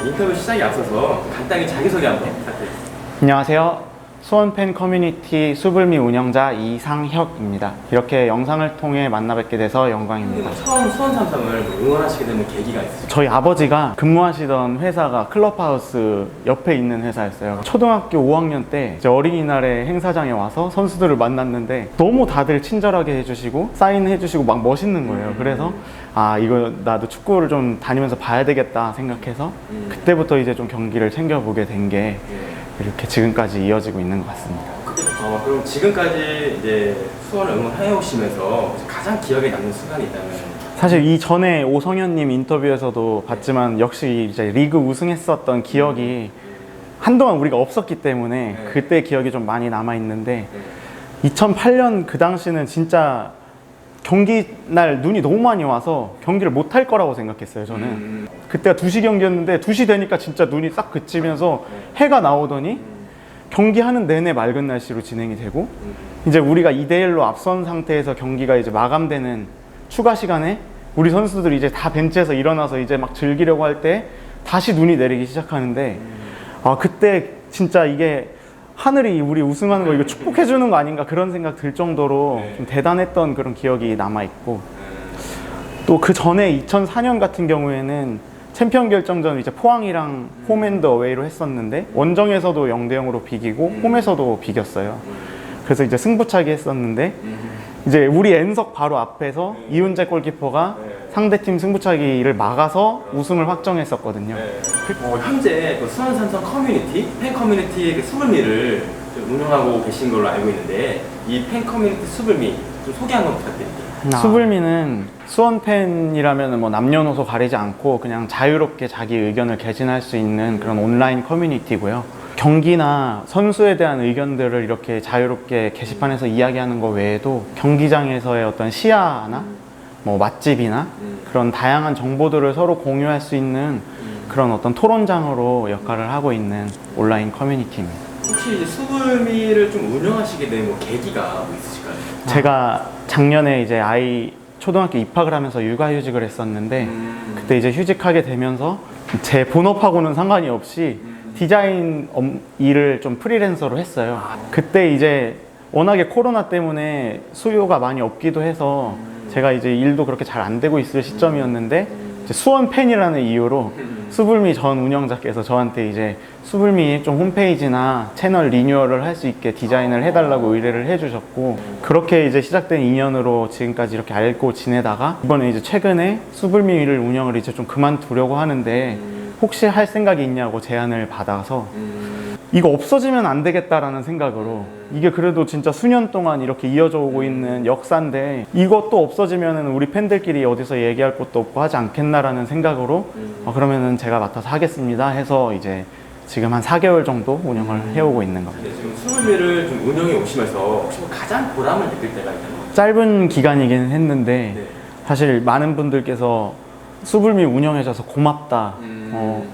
자, 인터뷰 시작에 앞서서 간단히 자기소개 한번 부탁드립니다. 안녕하세요. 수원팬 커뮤니티 수불미 운영자 이상혁입니다. 이렇게 영상을 통해 만나 뵙게 돼서 영광입니다. 처음 수원 삼성을 응원하시게 되는 계기가 있으세요? 저희 아버지가 근무하시던 회사가 클럽하우스 옆에 있는 회사였어요. 초등학교 5학년 때 이제 어린이날에 행사장에 와서 선수들을 만났는데 너무 다들 친절하게 해주시고 사인해주시고 막 멋있는 거예요. 그래서 아, 이거 나도 축구를 좀 다니면서 봐야 되겠다 생각해서 그때부터 이제 좀 경기를 챙겨보게 된 게 이렇게 지금까지 이어지고 있는 것 같습니다. 그럼 지금까지 이제 수원을 응원해 오시면서 가장 기억에 남는 순간이 있다면? 사실 이 전에 오성현님 인터뷰에서도 봤지만 역시 이제 리그 우승했었던 기억이 한동안 우리가 없었기 때문에 그때 기억이 좀 많이 남아 있는데 2008년 그 당시는 진짜 경기 날 눈이 너무 많이 와서 경기를 못 할 거라고 생각했어요. 저는 그때가 2시 경기였는데 2시 되니까 진짜 눈이 싹 그치면서 해가 나오더니 경기하는 내내 맑은 날씨로 진행이 되고 이제 우리가 2대1로 앞선 상태에서 경기가 이제 마감되는 추가 시간에 우리 선수들이 이제 다 벤치에서 일어나서 이제 막 즐기려고 할 때 다시 눈이 내리기 시작하는데 아, 그때 진짜 이게 하늘이 우리 우승하는 거 이거 축복해 주는 거 아닌가 그런 생각 들 정도로 좀 대단했던 그런 기억이 남아 있고 또 그 전에 2004년 같은 경우에는 챔피언 결정전 이제 포항이랑 홈앤드 어웨이로 했었는데 원정에서도 0대0으로 비기고 홈에서도 비겼어요. 그래서 이제 승부차기 했었는데 이제 우리 N석 바로 앞에서 이훈재 골키퍼가 상대팀 승부차기를 막아서 우승을 확정했었거든요. 현재 그 수원 삼성 커뮤니티, 팬 커뮤니티의 그 수불미를 운영하고 계신 걸로 알고 있는데 이 팬 커뮤니티 수불미 좀 소개 한번 부탁드립니다. 수불미는 수원 팬이라면 뭐 남녀노소 가리지 않고 그냥 자유롭게 자기 의견을 개진할 수 있는 그런 온라인 커뮤니티고요. 경기나 선수에 대한 의견들을 이렇게 자유롭게 게시판에서 이야기하는 것 외에도 경기장에서의 어떤 시야나 뭐 맛집이나 그런 다양한 정보들을 서로 공유할 수 있는 그런 어떤 토론장으로 역할을 하고 있는 온라인 커뮤니티입니다. 혹시 이제 수불미를 좀 운영하시게 된 뭐 계기가 뭐 있으실까요? 제가 작년에 이제 아이 초등학교 입학을 하면서 육아휴직을 했었는데 그때 이제 휴직하게 되면서 제 본업하고는 상관이 없이 디자인 일을 좀 프리랜서로 했어요. 그때 이제 워낙에 코로나 때문에 수요가 많이 없기도 해서 제가 이제 일도 그렇게 잘 안 되고 있을 시점이었는데 이제 수원 팬이라는 이유로 수불미 전 운영자께서 저한테 이제 수불미 좀 홈페이지나 채널 리뉴얼을 할 수 있게 디자인을 해달라고 의뢰를 해주셨고 그렇게 이제 시작된 인연으로 지금까지 이렇게 알고 지내다가 이번에 이제 최근에 수불미를 운영을 이제 좀 그만두려고 하는데 혹시 할 생각이 있냐고 제안을 받아서 이거 없어지면 안 되겠다라는 생각으로 이게 그래도 진짜 수년 동안 이렇게 이어져 오고 있는 역사인데 이것도 없어지면 우리 팬들끼리 어디서 얘기할 것도 없고 하지 않겠나라는 생각으로 그러면은 제가 맡아서 하겠습니다 해서 이제 지금 한 4개월 정도 운영을 해오고 있는 겁니다. 지금 수불미를 좀 운영해 오시면서 혹시 뭐 가장 보람을 느낄 때가 있나요? 짧은 기간이긴 했는데 사실 많은 분들께서 수불미 운영해줘서 고맙다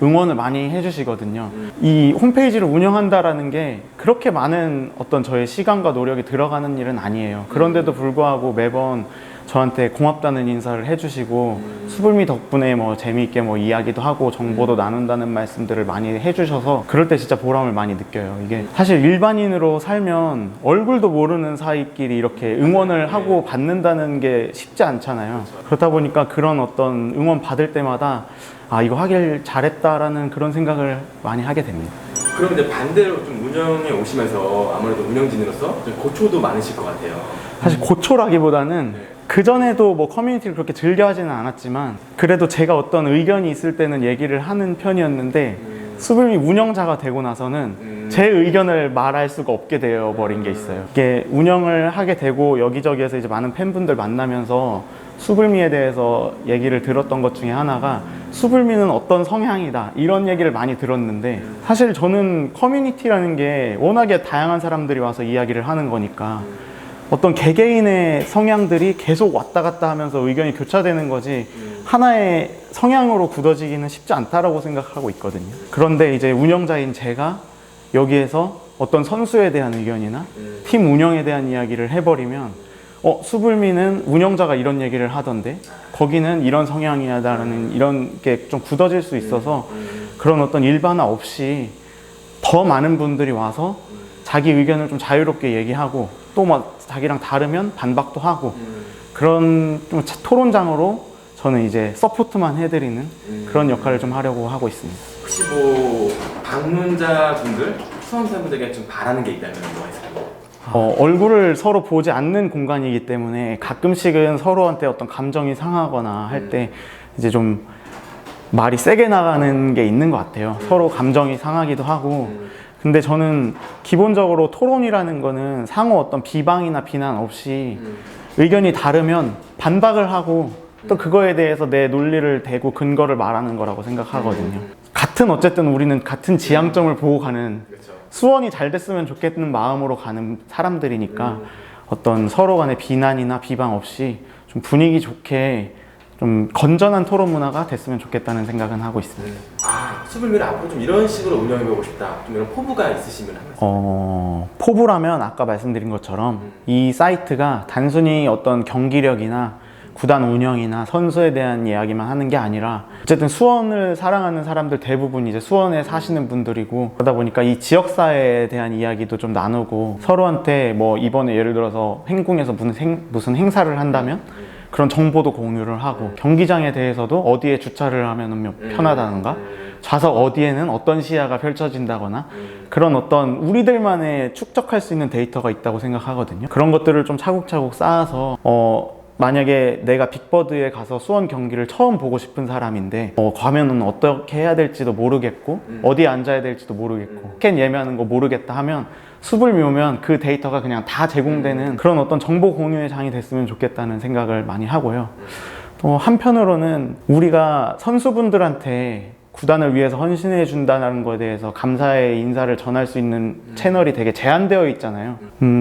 응원을 많이 해주시거든요. 이 홈페이지를 운영한다라는 게 그렇게 많은 어떤 저의 시간과 노력이 들어가는 일은 아니에요. 그런데도 불구하고 매번 저한테 고맙다는 인사를 해주시고 수불미 덕분에 뭐 재미있게 뭐 이야기도 하고 정보도 나눈다는 말씀들을 많이 해주셔서 그럴 때 진짜 보람을 많이 느껴요. 이게 사실 일반인으로 살면 얼굴도 모르는 사이끼리 이렇게 응원을 하고 받는다는 게 쉽지 않잖아요. 그렇다 보니까 그런 어떤 응원 받을 때마다 아, 이거 하길 잘했다라는 그런 생각을 많이 하게 됩니다. 그럼 이제 반대로 좀 운영해 오시면서 아무래도 운영진으로서 좀 고초도 많으실 것 같아요. 사실 고초라기보다는 그전에도 뭐 커뮤니티를 그렇게 즐겨 하지는 않았지만 그래도 제가 어떤 의견이 있을 때는 얘기를 하는 편이었는데 수불미 운영자가 되고 나서는 제 의견을 말할 수가 없게 되어버린 게 있어요. 이게 운영을 하게 되고 여기저기에서 이제 많은 팬분들 만나면서 수불미에 대해서 얘기를 들었던 것 중에 하나가 수불미는 어떤 성향이다 이런 얘기를 많이 들었는데 사실 저는 커뮤니티라는 게 워낙에 다양한 사람들이 와서 이야기를 하는 거니까 어떤 개개인의 성향들이 계속 왔다 갔다 하면서 의견이 교차되는 거지 하나의 성향으로 굳어지기는 쉽지 않다라고 생각하고 있거든요. 그런데 이제 운영자인 제가 여기에서 어떤 선수에 대한 의견이나 팀 운영에 대한 이야기를 해버리면 수불미는 운영자가 이런 얘기를 하던데 거기는 이런 성향이야라는 이런 게 좀 굳어질 수 있어서 그런 어떤 일반화 없이 더 많은 분들이 와서 자기 의견을 좀 자유롭게 얘기하고 또 막 자기랑 다르면 반박도 하고 그런 좀 토론장으로 저는 이제 서포트만 해드리는 그런 역할을 좀 하려고 하고 있습니다. 혹시 뭐 방문자분들, 수험생분들에게 좀 바라는 게 있다면 뭐가 있을까요? 얼굴을 서로 보지 않는 공간이기 때문에 가끔씩은 서로한테 어떤 감정이 상하거나 할 때 이제 좀 말이 세게 나가는 게 있는 것 같아요. 서로 감정이 상하기도 하고. 근데 저는 기본적으로 토론이라는 거는 상호 어떤 비방이나 비난 없이 의견이 다르면 반박을 하고 또 그거에 대해서 내 논리를 대고 근거를 말하는 거라고 생각하거든요. 같은 어쨌든 우리는 같은 지향점을 보고 가는 그렇죠. 수원이 잘 됐으면 좋겠는 마음으로 가는 사람들이니까 어떤 서로 간의 비난이나 비방 없이 좀 분위기 좋게 좀 건전한 토론 문화가 됐으면 좋겠다는 생각은 하고 있습니다. 수불미를 앞으로 좀 이런 식으로 운영해보고 싶다. 좀 이런 포부가 있으시면 한 말씀. 포부라면 아까 말씀드린 것처럼 이 사이트가 단순히 어떤 경기력이나 구단 운영이나 선수에 대한 이야기만 하는 게 아니라 어쨌든 수원을 사랑하는 사람들 대부분 이제 수원에 사시는 분들이고 그러다 보니까 이 지역사회에 대한 이야기도 좀 나누고 서로한테 뭐 이번에 예를 들어서 행궁에서 무슨 행사를 한다면 그런 정보도 공유를 하고 경기장에 대해서도 어디에 주차를 하면 편하다던가 좌석 어디에는 어떤 시야가 펼쳐진다거나 그런 어떤 우리들만의 축적할 수 있는 데이터가 있다고 생각하거든요. 그런 것들을 좀 차곡차곡 쌓아서 만약에 내가 빅버드에 가서 수원 경기를 처음 보고 싶은 사람인데 가면은 어떻게 해야 될지도 모르겠고 어디에 앉아야 될지도 모르겠고 티켓 예매하는 거 모르겠다 하면 수불미 오면 그 데이터가 그냥 다 제공되는 그런 어떤 정보 공유의 장이 됐으면 좋겠다는 생각을 많이 하고요. 또 한편으로는 우리가 선수분들한테 구단을 위해서 헌신해 준다는 것에 대해서 감사의 인사를 전할 수 있는 채널이 되게 제한되어 있잖아요.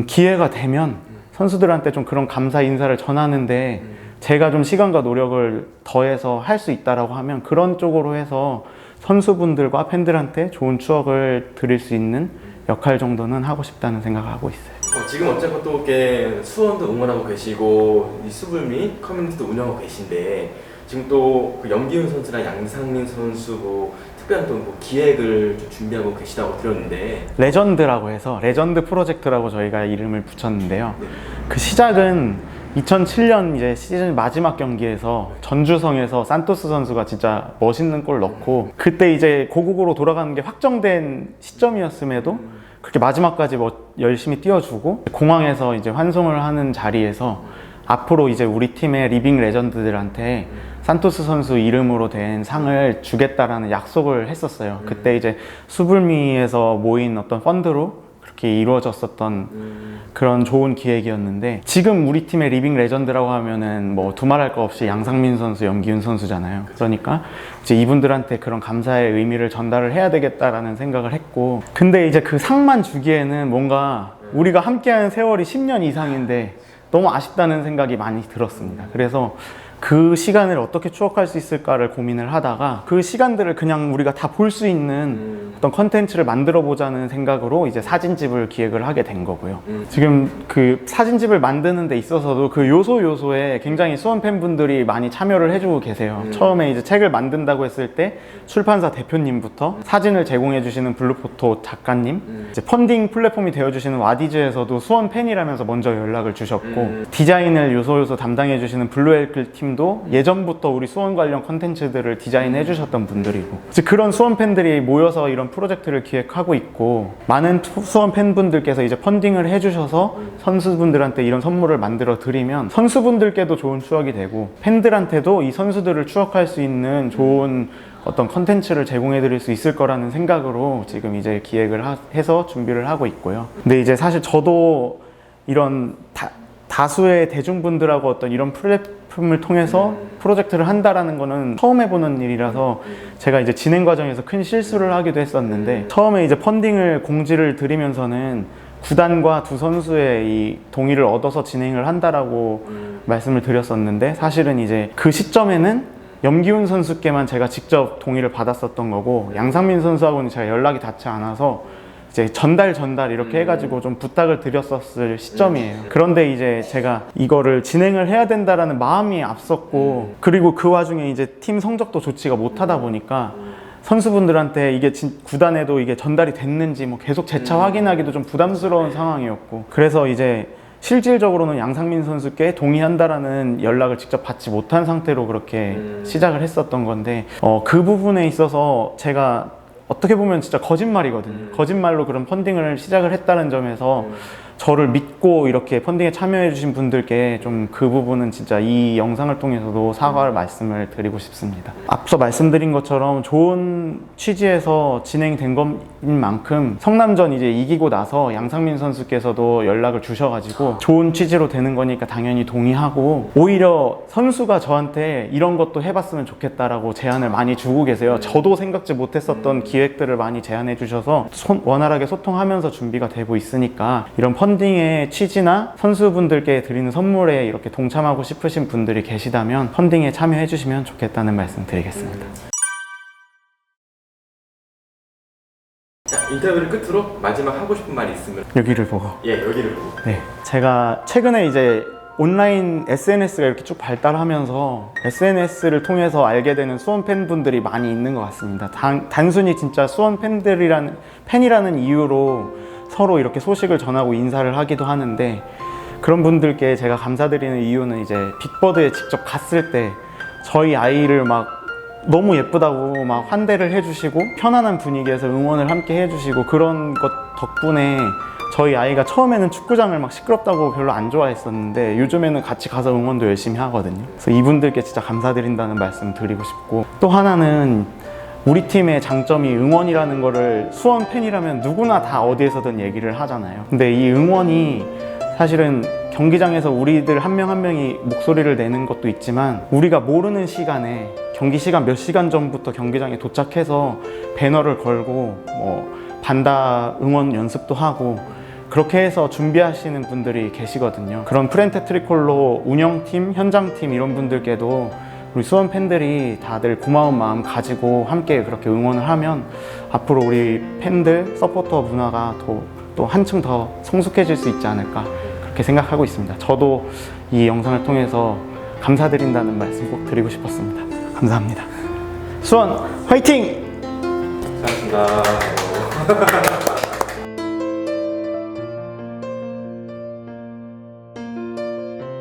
기회가 되면 선수들한테 좀 그런 감사 인사를 전하는데 제가 좀 시간과 노력을 더해서 할 수 있다라고 하면 그런 쪽으로 해서 선수분들과 팬들한테 좋은 추억을 드릴 수 있는 역할 정도는 하고 싶다는 생각을 하고 있어요. 지금 어쨌든 또 이렇게 수원도 응원하고 계시고 이 수불미 커뮤니티도 운영하고 계신데 지금 또 그 염기훈 선수랑 양상민 선수 뭐 특별한 또 뭐 기획을 좀 준비하고 계시다고 들었는데 레전드라고 해서 레전드 프로젝트라고 저희가 이름을 붙였는데요. 그 시작은 2007년 이제 시즌 마지막 경기에서 전주성에서 산토스 선수가 진짜 멋있는 골 넣고 그때 이제 고국으로 돌아가는 게 확정된 시점이었음에도 그렇게 마지막까지 열심히 뛰어주고 공항에서 이제 환송을 하는 자리에서 앞으로 이제 우리 팀의 리빙 레전드들한테 산토스 선수 이름으로 된 상을 주겠다라는 약속을 했었어요. 그때 이제 수불미에서 모인 어떤 펀드로 그렇게 이루어졌었던 그런 좋은 기획이었는데 지금 우리 팀의 리빙 레전드라고 하면은 뭐 두말할 거 없이 양상민 선수, 염기훈 선수잖아요. 그러니까 이제 이분들한테 그런 감사의 의미를 전달을 해야 되겠다라는 생각을 했고 근데 이제 그 상만 주기에는 뭔가 우리가 함께한 세월이 10년 이상인데 너무 아쉽다는 생각이 많이 들었습니다. 그래서 그 시간을 어떻게 추억할 수 있을까를 고민을 하다가 그 시간들을 그냥 우리가 다 볼 수 있는 어떤 컨텐츠를 만들어 보자는 생각으로 이제 사진집을 기획을 하게 된 거고요. 지금 그 사진집을 만드는 데 있어서도 그 요소요소에 굉장히 수원 팬분들이 많이 참여를 해주고 계세요. 처음에 이제 책을 만든다고 했을 때 출판사 대표님부터 사진을 제공해 주시는 블루포토 작가님, 이제 펀딩 플랫폼이 되어 주시는 와디즈에서도 수원 팬이라면서 먼저 연락을 주셨고 디자인을 요소요소 담당해 주시는 블루엘클 팀도 예전부터 우리 수원 관련 컨텐츠들을 디자인해 주셨던 분들이고 이제 그런 수원 팬들이 모여서 이런 프로젝트를 기획하고 있고 많은 수원 팬분들께서 이제 펀딩을 해주셔서 선수분들한테 이런 선물을 만들어 드리면 선수분들께도 좋은 추억이 되고 팬들한테도 이 선수들을 추억할 수 있는 좋은 어떤 컨텐츠를 제공해 드릴 수 있을 거라는 생각으로 지금 이제 기획을 해서 준비를 하고 있고요. 근데 이제 사실 저도 이런 다수의 대중분들하고 어떤 이런 플랫폼을 통해서 프로젝트를 한다라는 거는 처음 해보는 일이라서 제가 이제 진행 과정에서 큰 실수를 하기도 했었는데 처음에 이제 펀딩을 공지를 드리면서는 구단과 두 선수의 이 동의를 얻어서 진행을 한다라고 말씀을 드렸었는데 사실은 이제 그 시점에는 염기훈 선수께만 제가 직접 동의를 받았었던 거고 양상민 선수하고는 제가 연락이 닿지 않아서 이제 전달 이렇게 해가지고 좀 부탁을 드렸었을 시점이에요. 그런데 이제 제가 이거를 진행을 해야 된다라는 마음이 앞섰고 그리고 그 와중에 이제 팀 성적도 좋지가 못하다 보니까 선수분들한테 이게 구단에도 이게 전달이 됐는지 뭐 계속 재차 확인하기도 좀 부담스러운 상황이었고, 그래서 이제 실질적으로는 양상민 선수께 동의한다라는 연락을 직접 받지 못한 상태로 그렇게 시작을 했었던 건데, 그 부분에 있어서 제가 어떻게 보면 진짜 거짓말이거든요. 거짓말로 그런 펀딩을 시작을 했다는 점에서 저를 믿고 이렇게 펀딩에 참여해 주신 분들께 좀 그 부분은 진짜 이 영상을 통해서도 사과를 말씀을 드리고 싶습니다. 앞서 말씀드린 것처럼 좋은 취지에서 진행된 것인 만큼 성남전 이제 이기고 나서 양상민 선수께서도 연락을 주셔가지고 좋은 취지로 되는 거니까 당연히 동의하고, 오히려 선수가 저한테 이런 것도 해봤으면 좋겠다라고 제안을 많이 주고 계세요. 저도 생각지 못했었던 기획들을 많이 제안해 주셔서 원활하게 소통하면서 준비가 되고 있으니까, 이런 펀딩의 취지나 선수분들께 드리는 선물에 이렇게 동참하고 싶으신 분들이 계시다면 펀딩에 참여해 주시면 좋겠다는 말씀 드리겠습니다. 자, 인터뷰를 끝으로 마지막 하고 싶은 말이 있으면. 여기를 보고. 예, 여기를 보고. 네, 제가 최근에 이제 온라인 SNS가 이렇게 쭉 발달하면서 SNS를 통해서 알게 되는 수원 팬분들이 많이 있는 것 같습니다. 단순히 진짜 수원 팬이라는 이유로 서로 이렇게 소식을 전하고 인사를 하기도 하는데, 그런 분들께 제가 감사드리는 이유는 이제 빅버드에 직접 갔을 때 저희 아이를 막 너무 예쁘다고 막 환대를 해주시고 편안한 분위기에서 응원을 함께 해주시고, 그런 것 덕분에 저희 아이가 처음에는 축구장을 막 시끄럽다고 별로 안 좋아했었는데 요즘에는 같이 가서 응원도 열심히 하거든요. 그래서 이분들께 진짜 감사드린다는 말씀 드리고 싶고, 또 하나는 우리 팀의 장점이 응원이라는 거를 수원 팬이라면 누구나 다 어디에서든 얘기를 하잖아요. 근데 이 응원이 사실은 경기장에서 우리들 한 명 한 명이 목소리를 내는 것도 있지만, 우리가 모르는 시간에 경기 시간 몇 시간 전부터 경기장에 도착해서 배너를 걸고 뭐 반다 응원 연습도 하고 그렇게 해서 준비하시는 분들이 계시거든요. 그런 프렌테 트리콜로 운영팀, 현장팀 이런 분들께도 우리 수원 팬들이 다들 고마운 마음 가지고 함께 그렇게 응원을 하면 앞으로 우리 팬들, 서포터 문화가 또 한층 더 성숙해질 수 있지 않을까, 그렇게 생각하고 있습니다. 저도 이 영상을 통해서 감사드린다는 말씀 꼭 드리고 싶었습니다. 감사합니다. 수원 화이팅! 감사합니다.